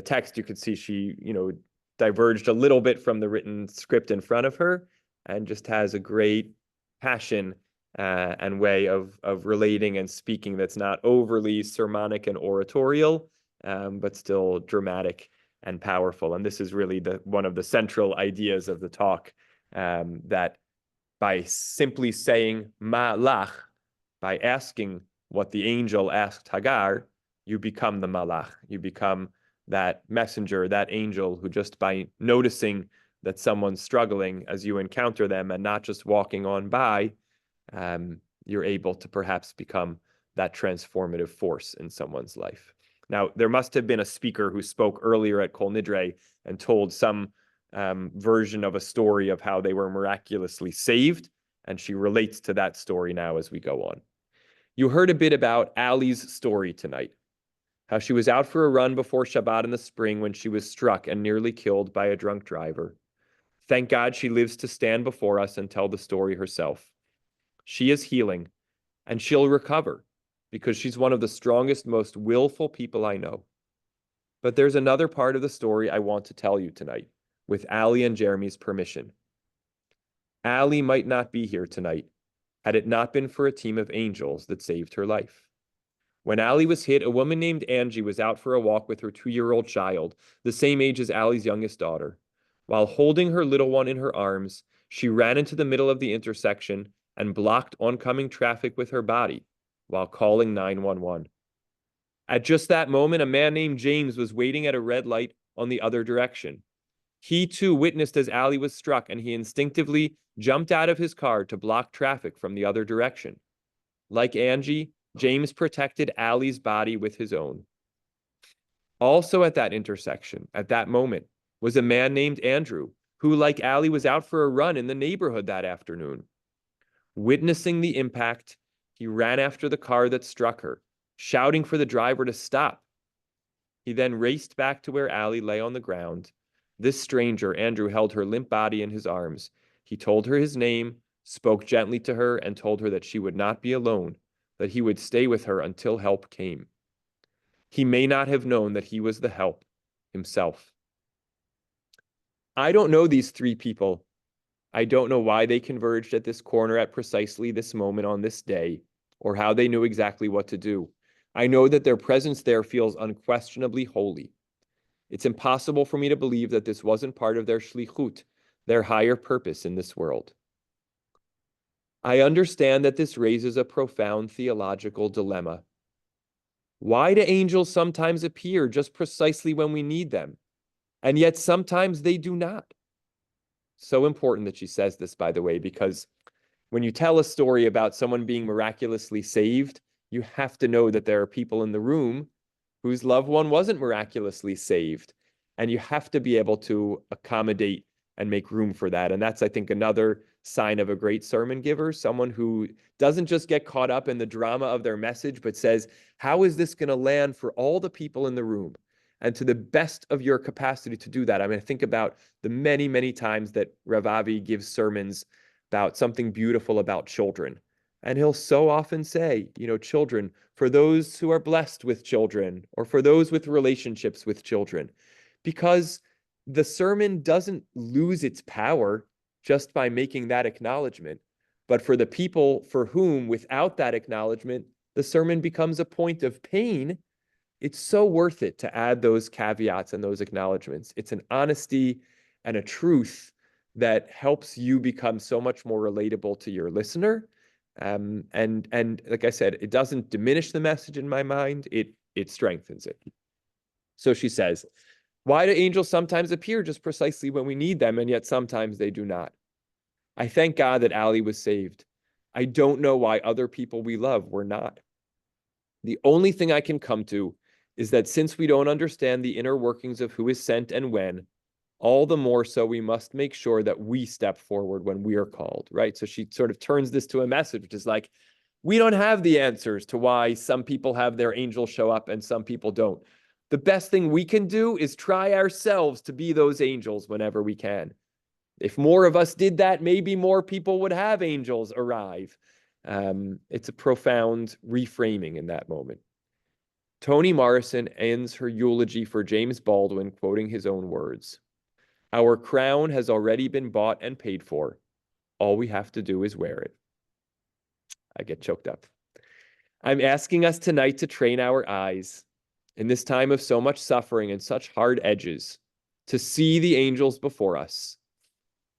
text, you could see she, diverged a little bit from the written script in front of her, and just has a great passion and way of relating and speaking that's not overly sermonic and oratorial, but still dramatic and powerful. And this is really one of the central ideas of the talk, that by simply saying malach, by asking what the angel asked Hagar, you become the malach. You become that messenger, that angel who, just by noticing that someone's struggling as you encounter them and not just walking on by, you're able to perhaps become that transformative force in someone's life. Now, there must have been a speaker who spoke earlier at Kol Nidre and told some version of a story of how they were miraculously saved, and she relates to that story now as we go on. You heard a bit about Allie's story tonight, how she was out for a run before Shabbat in the spring when she was struck and nearly killed by a drunk driver. Thank God she lives to stand before us and tell the story herself. She is healing, and she'll recover, because she's one of the strongest, most willful people I know. But there's another part of the story I want to tell you tonight, with Allie and Jeremy's permission. Allie might not be here tonight had it not been for a team of angels that saved her life. When Allie was hit, a woman named Angie was out for a walk with her 2-year-old child, the same age as Allie's youngest daughter. While holding her little one in her arms, she ran into the middle of the intersection and blocked oncoming traffic with her body while calling 911. At just that moment, a man named James was waiting at a red light on the other direction. He too witnessed as Allie was struck, and he instinctively jumped out of his car to block traffic from the other direction. Like Angie, James protected Allie's body with his own. Also at that intersection, at that moment, was a man named Andrew, who, like Allie, was out for a run in the neighborhood that afternoon. Witnessing the impact, he ran after the car that struck her, shouting for the driver to stop. He then raced back to where Allie lay on the ground. This stranger, Andrew, held her limp body in his arms. He told her his name, spoke gently to her, and told her that she would not be alone, that he would stay with her until help came. He may not have known that he was the help himself. I don't know these 3 people. I don't know why they converged at this corner at precisely this moment on this day, or how they knew exactly what to do. I know that their presence there feels unquestionably holy. It's impossible for me to believe that this wasn't part of their shlichut, their higher purpose in this world. I understand that this raises a profound theological dilemma. Why do angels sometimes appear just precisely when we need them, and yet sometimes they do not? So important that she says this, by the way, because when you tell a story about someone being miraculously saved, you have to know that there are people in the room whose loved one wasn't miraculously saved. And you have to be able to accommodate and make room for that. And that's, I think, another sign of a great sermon giver, someone who doesn't just get caught up in the drama of their message, but says, how is this going to land for all the people in the room? And to the best of your capacity to do that. I mean, I think about the many, many times that Rav Avi gives sermons about something beautiful about children. And he'll so often say, children, for those who are blessed with children, or for those with relationships with children, because the sermon doesn't lose its power just by making that acknowledgement. But for the people for whom, without that acknowledgement, the sermon becomes a point of pain, it's so worth it to add those caveats and those acknowledgments. It's an honesty and a truth that helps you become so much more relatable to your listener. And like I said, it doesn't diminish the message in my mind. It strengthens it. So she says, why do angels sometimes appear just precisely when we need them, and yet sometimes they do not? I thank God that Allie was saved. I don't know why other people we love were not. The only thing I can come to is that since we don't understand the inner workings of who is sent and when, all the more so we must make sure that we step forward when we are called, right? So she sort of turns this to a message, which is like, we don't have the answers to why some people have their angels show up and some people don't. The best thing we can do is try ourselves to be those angels whenever we can. If more of us did that, maybe more people would have angels arrive. It's a profound reframing in that moment. Toni Morrison ends her eulogy for James Baldwin, quoting his own words. Our crown has already been bought and paid for. All we have to do is wear it. I get choked up. I'm asking us tonight to train our eyes in this time of so much suffering and such hard edges, to see the angels before us,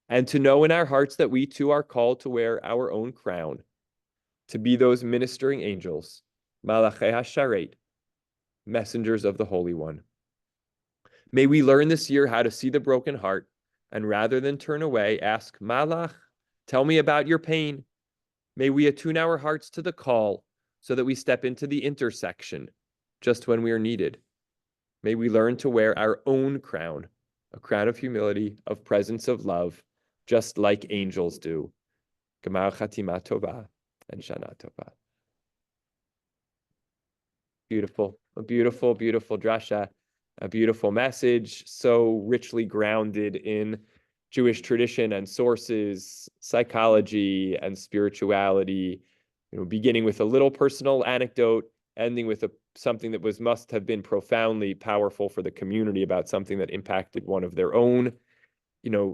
and to know in our hearts that we too are called to wear our own crown, to be those ministering angels, Malachei HaSharet, messengers of the Holy One. May we learn this year how to see the broken heart, and rather than turn away, ask, Malach, tell me about your pain. May we attune our hearts to the call so that we step into the intersection just when we are needed. May we learn to wear our own crown, a crown of humility, of presence, of love, just like angels do. Gemar Chatima Tova and Shana Tova. Beautiful, a beautiful, beautiful drasha, a beautiful message, so richly grounded in Jewish tradition and sources, psychology and spirituality, beginning with a little personal anecdote, ending with something that must have been profoundly powerful for the community about something that impacted one of their own,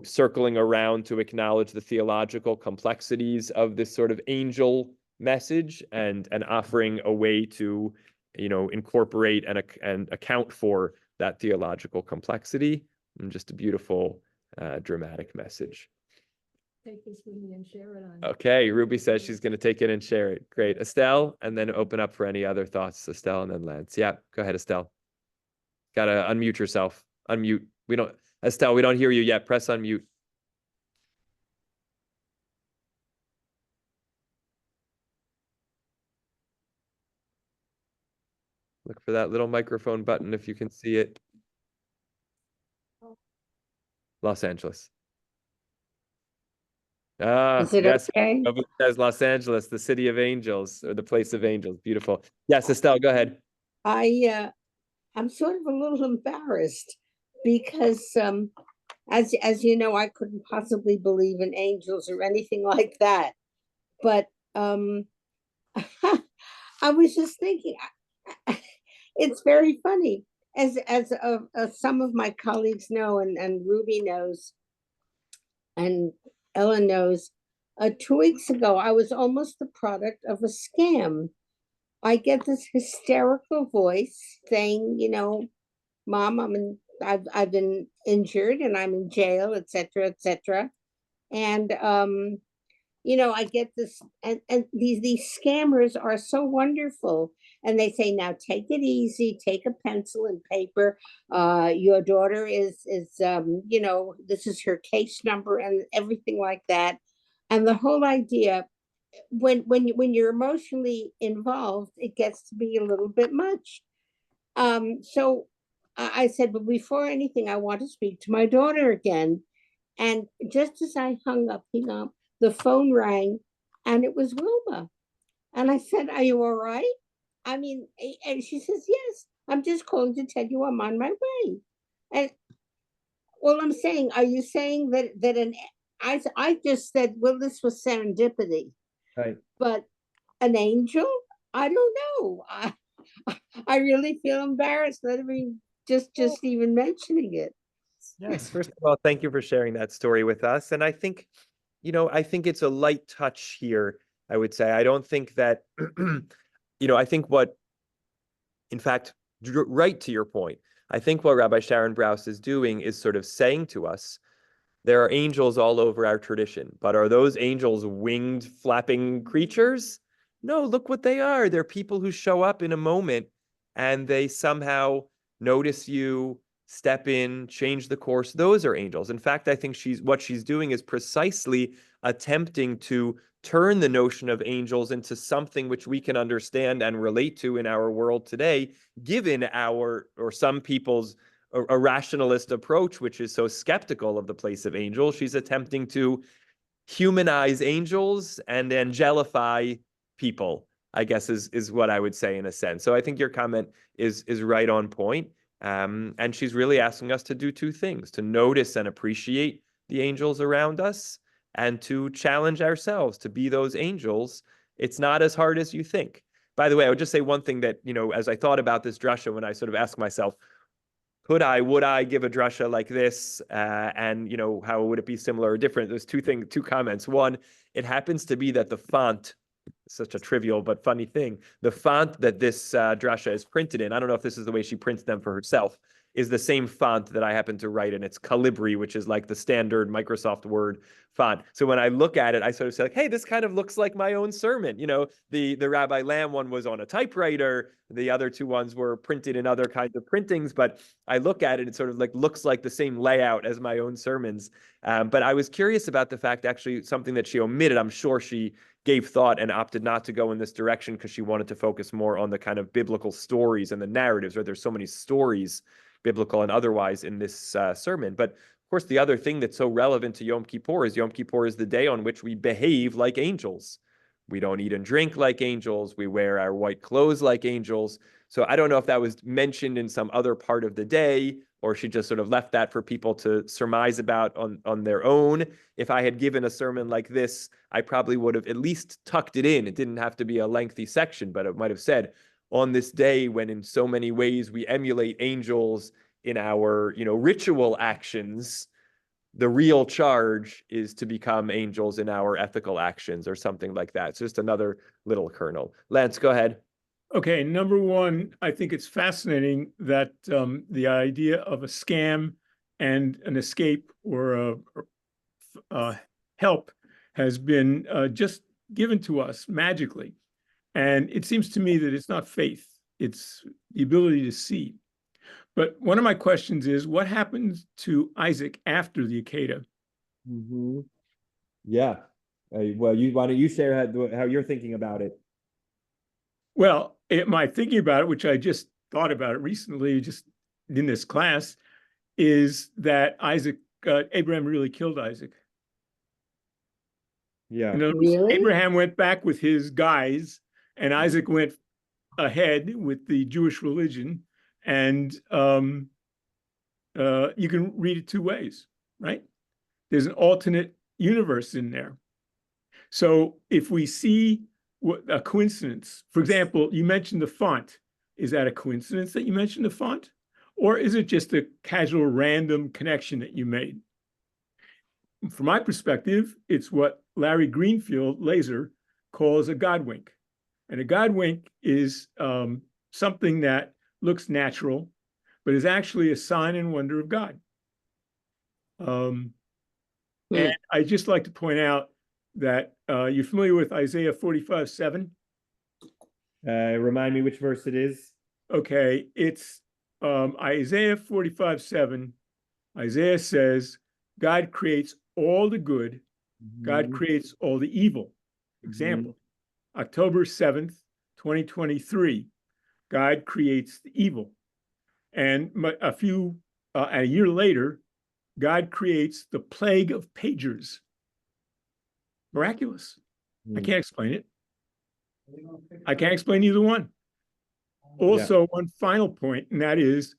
circling around to acknowledge the theological complexities of this sort of angel message and offering a way to, incorporate and account for that theological complexity. And just a beautiful, dramatic message. Take this with me and share it on. Okay, Ruby says she's going to take it and share it. Great. Estelle, and then open up for any other thoughts. Estelle and then Lance. Yeah, go ahead, Estelle. Got to unmute yourself. Unmute. Estelle, we don't hear you yet. Press unmute. Look for that little microphone button if you can see it. Los Angeles. Is it yes. okay? Nobody says Los Angeles, the city of angels or the place of angels. Beautiful. Yes, Estelle, go ahead. I'm sort of a little embarrassed because as you know, I couldn't possibly believe in angels or anything like that. But I was just thinking, it's very funny. As some of my colleagues know, and Ruby knows, and Ellen knows, 2 weeks ago, I was almost the product of a scam. I get this hysterical voice saying, Mom, I've been injured and I'm in jail, etc., etc. And I get this, and these scammers are so wonderful. And they say, now take it easy, take a pencil and paper. Your daughter is this is her case number and everything like that. And the whole idea, when you're emotionally involved, it gets to be a little bit much. So I said, but before anything, I want to speak to my daughter again. And just as I hung up, the phone rang, and it was Wilma. And I said, are you all right? I mean, and she says, yes, I'm just calling to tell you I'm on my way. And well, I'm saying, are you saying I just said, well, this was serendipity. Right. But an angel? I don't know. I really feel embarrassed. Let me just even mentioning it. Yes, first of all, thank you for sharing that story with us. And I think, I think it's a light touch here, I would say. I don't think that, I think in fact, right to your point, I think what Rabbi Sharon Brous is doing is sort of saying to us, there are angels all over our tradition, but are those angels winged, flapping creatures? No, look what they are. They're people who show up in a moment and they somehow notice you, step in, change the course. Those are angels. In fact, I think what she's doing is precisely attempting to turn the notion of angels into something which we can understand and relate to in our world today, given some people's a rationalist approach, which is so skeptical of the place of angels. She's attempting to humanize angels and angelify people, I guess is what I would say in a sense. So I think your comment is right on point. And she's really asking us to do two things: to notice and appreciate the angels around us and to challenge ourselves to be those angels. It's not as hard as you think. By the way, I would just say one thing that, as I thought about this drasha, when I sort of asked myself, would I give a drasha like this? And, how would it be similar or different? There's two comments. One, it happens to be that the font, such a trivial but funny thing, the font that this drasha is printed in, I don't know if this is the way she prints them for herself, is the same font that I happen to write in. It's Calibri, which is like the standard Microsoft Word font. So when I look at it, I sort of say, like, hey, this kind of looks like my own sermon. The Rabbi Lamb one was on a typewriter. The other two ones were printed in other kinds of printings, but I look at it, it sort of like looks like the same layout as my own sermons. But I was curious about the fact, actually, something that she omitted. I'm sure she gave thought and opted not to go in this direction because she wanted to focus more on the kind of biblical stories and the narratives, right? There's so many stories, biblical and otherwise, in this sermon. But of course, the other thing that's so relevant to Yom Kippur is the day on which we behave like angels. We don't eat and drink like angels. We wear our white clothes like angels. So I don't know if that was mentioned in some other part of the day, or she just sort of left that for people to surmise about on their own. If I had given a sermon like this, I probably would have at least tucked it in. It didn't have to be a lengthy section, but it might have said, on this day when in so many ways we emulate angels in our, ritual actions, the real charge is to become angels in our ethical actions, or something like that. It's just another little kernel. Lance, go ahead. Okay, number one, I think it's fascinating that the idea of a scam and an escape or a help has been just given to us magically. And it seems to me that it's not faith, it's the ability to see. But one of my questions is, what happens to Isaac after the Akedah? Mm-hmm. Yeah. Well, why don't you share how you're thinking about it? Well, my thinking about it, which I just thought about it recently, just in this class, is that Abraham really killed Isaac. Yeah. Really? Abraham went back with his guys, and Isaac went ahead with the Jewish religion. And you can read it two ways, right? There's an alternate universe in there. So if we see a coincidence, for example, you mentioned the font. Is that a coincidence that you mentioned the font? Or is it just a casual random connection that you made? From my perspective, it's what Larry Greenfield Laser calls a God wink. And a God wink is something that looks natural, but is actually a sign and wonder of God. And I just like to point out that you're familiar with Isaiah 45:7? Remind me which verse it is. Okay, it's Isaiah 45:7. Isaiah says, God creates all the good, God creates all the evil. Example, October 7th, 2023, God creates the evil. And a year later, God creates the plague of pagers. Miraculous. I can't explain it. I can't explain either one. Also, one final point, and that is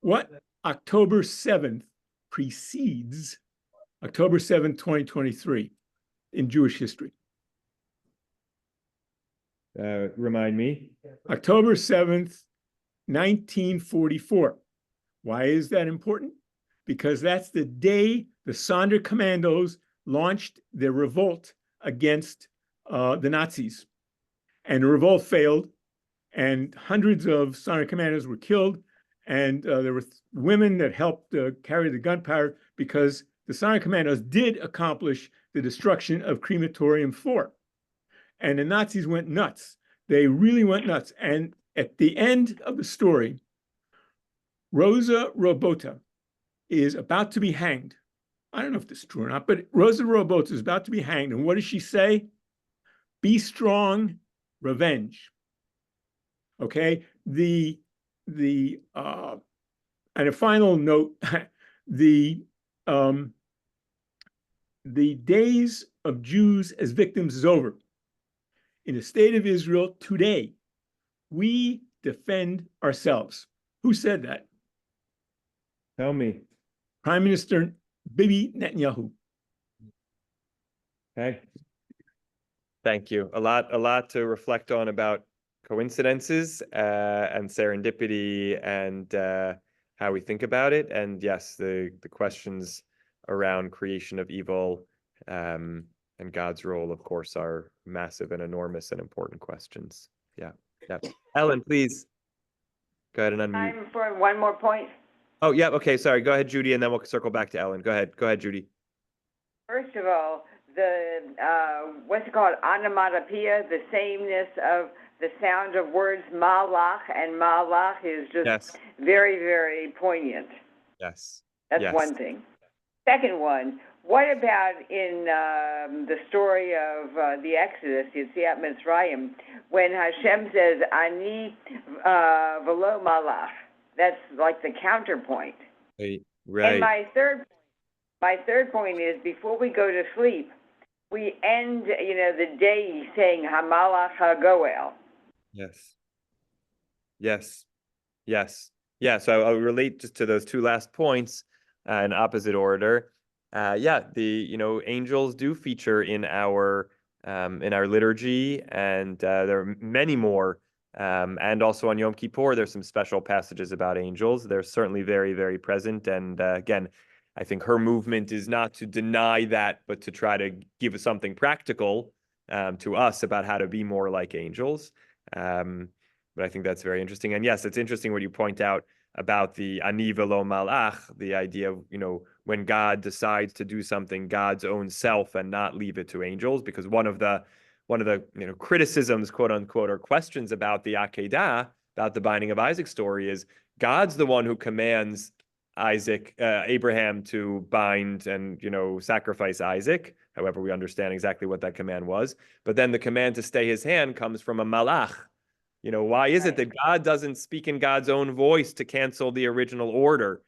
what October 7th precedes October 7th, 2023 in Jewish history. Remind me. October 7th, 1944. Why is that important? Because that's the day the Sonder commandos launched their revolt against the Nazis. And the revolt failed, and hundreds of Sonder commandos were killed, and there were women that helped carry the gunpowder, because the Sonder commandos did accomplish the destruction of Crematorium 4. And the Nazis went nuts. They really went nuts. And at the end of the story, Rosa Robota is about to be hanged. I don't know if this is true or not, but Rosa Robota is about to be hanged. And what does she say? Be strong, revenge. Okay. And a final note, the days of Jews as victims is over. In the state of Israel today, we defend ourselves. Who said that? Tell me. Prime Minister Bibi Netanyahu. Okay. Thank you. A lot to reflect on about coincidences and serendipity and how we think about it. And yes, the questions around creation of evil and God's role, of course, are massive and enormous and important questions. Yeah. Yeah. Ellen, please go ahead and unmute. Time for one more point. Oh, yeah. Okay. Sorry. Go ahead, Judy, and then we'll circle back to Ellen. Go ahead. Go ahead, Judy. First of all, the what's it called, onomatopoeia, the sameness of the sound of words malach and malach is just Yes. very, very poignant. Yes. That's Yes. one thing. Second one, what about in the story of the Exodus, Yetziat Mitzrayim, when Hashem says, Ani v'lo malach? That's like the counterpoint. Right. And my third point is, before we go to sleep, we end, the day saying Hamalach HaGoel. Yes. Yes. Yes. Yeah. So I'll relate just to those two last points in opposite order. Yeah, angels do feature in our liturgy, and there are many more. And also on Yom Kippur, there's some special passages about angels. They're certainly very, very present. And again, I think her movement is not to deny that, but to try to give us something practical to us about how to be more like angels. But I think that's very interesting. And yes, it's interesting what you point out about the ani velo malach, the idea of, when God decides to do something, God's own self, and not leave it to angels, because one of the criticisms, quote unquote, or questions about the Akedah, about the binding of Isaac's story, is God's the one who commands Abraham to bind and, sacrifice Isaac. However, we understand exactly what that command was. But then the command to stay his hand comes from a malach. Why is it that God doesn't speak in God's own voice to cancel the original order?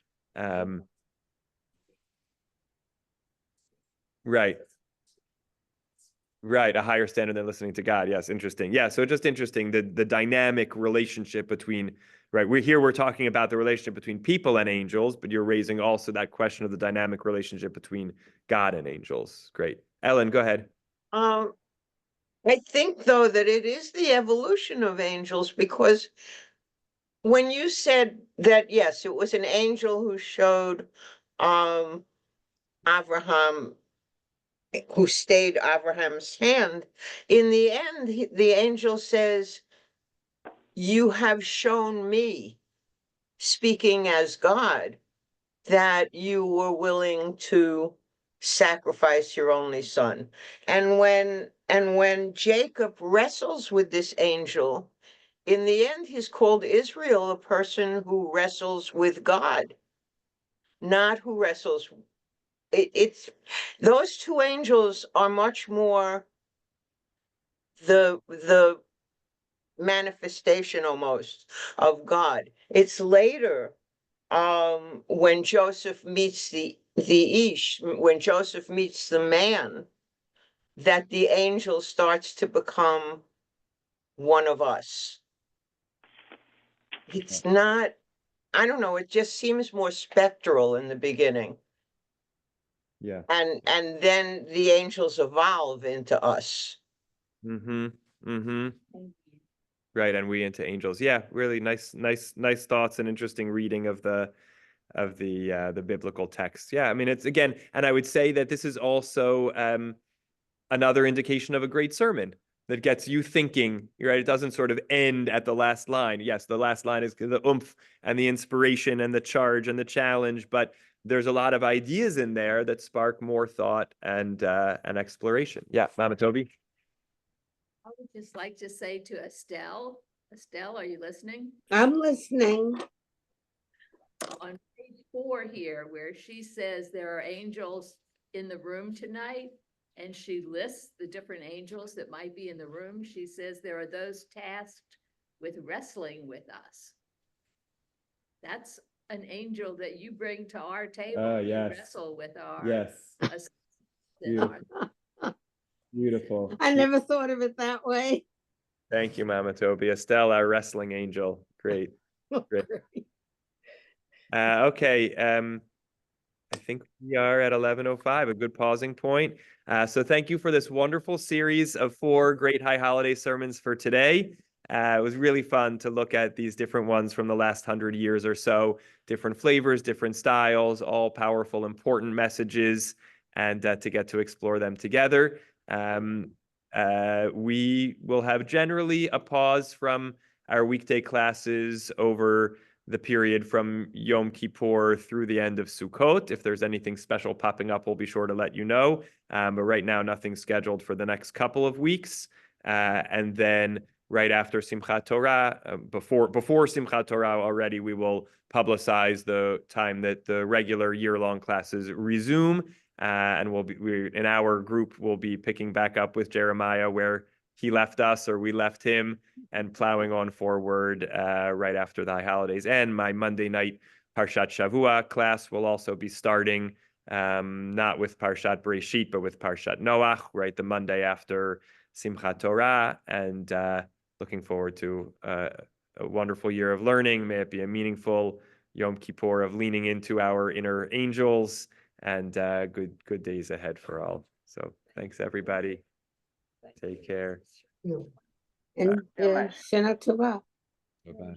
Right. Right, a higher standard than listening to God. Yes, interesting. Yeah, so just interesting, the dynamic relationship between, right, we're talking about the relationship between people and angels, but you're raising also that question of the dynamic relationship between God and angels. Great. Ellen, go ahead. I think, though, that it is the evolution of angels, because when you said that, yes, it was an angel who showed Abraham, who stayed Abraham's hand, in the end, the angel says, you have shown me, speaking as God, that you were willing to sacrifice your only son. And when Jacob wrestles with this angel, in the end, he's called Israel, a person who wrestles with God, not who wrestles. It's those two angels are much more the manifestation almost of God. It's later when Joseph meets the Ish, when Joseph meets the man, that the angel starts to become one of us. It's not, I don't know, it just seems more spectral in the beginning. Yeah. And then the angels evolve into us. Mm-hmm. Mm-hmm. Right, and we into angels. Yeah, really nice thoughts and interesting reading of the biblical text. Yeah, I mean, it's, again, and I would say that this is also another indication of a great sermon that gets you thinking, right? It doesn't sort of end at the last line. Yes, the last line is the oomph and the inspiration and the charge and the challenge, but there's a lot of ideas in there that spark more thought and exploration. Yeah, Mama Toby. I would just like to say to Estelle, are you listening? I'm listening. On page 4 here, where she says there are angels in the room tonight, and she lists the different angels that might be in the room. She says there are those tasked with wrestling with us. That's an angel that you bring to our table. Yes. To wrestle with our Yes. Beautiful. I never thought of it that way. Thank you, Mama Toby. Estelle, our wrestling angel. Great. Great. Okay. I think we are at 11:05, a good pausing point. So thank you for this wonderful series of 4 great high holiday sermons for today. It was really fun to look at these different ones from the last 100 years or so, different flavors, different styles, all powerful, important messages, and to get to explore them together. We will have generally a pause from our weekday classes over the period from Yom Kippur through the end of Sukkot. If there's anything special popping up, we'll be sure to let you know. But right now, nothing scheduled for the next couple of weeks. And then right after Simchat Torah, before Simchat Torah already, we will publicize the time that the regular year-long classes resume. And in our group, we'll be picking back up with Jeremiah where he left us or we left him, and plowing on forward right after the high holidays. And my Monday night Parshat Shavua class will also be starting, not with Parshat Bereshit, but with Parshat Noach, right, the Monday after Simchat Torah. And looking forward to a wonderful year of learning. May it be a meaningful Yom Kippur of leaning into our inner angels, and good days ahead for all. So thanks, everybody. Take care. And Shana Tova. Bye-bye.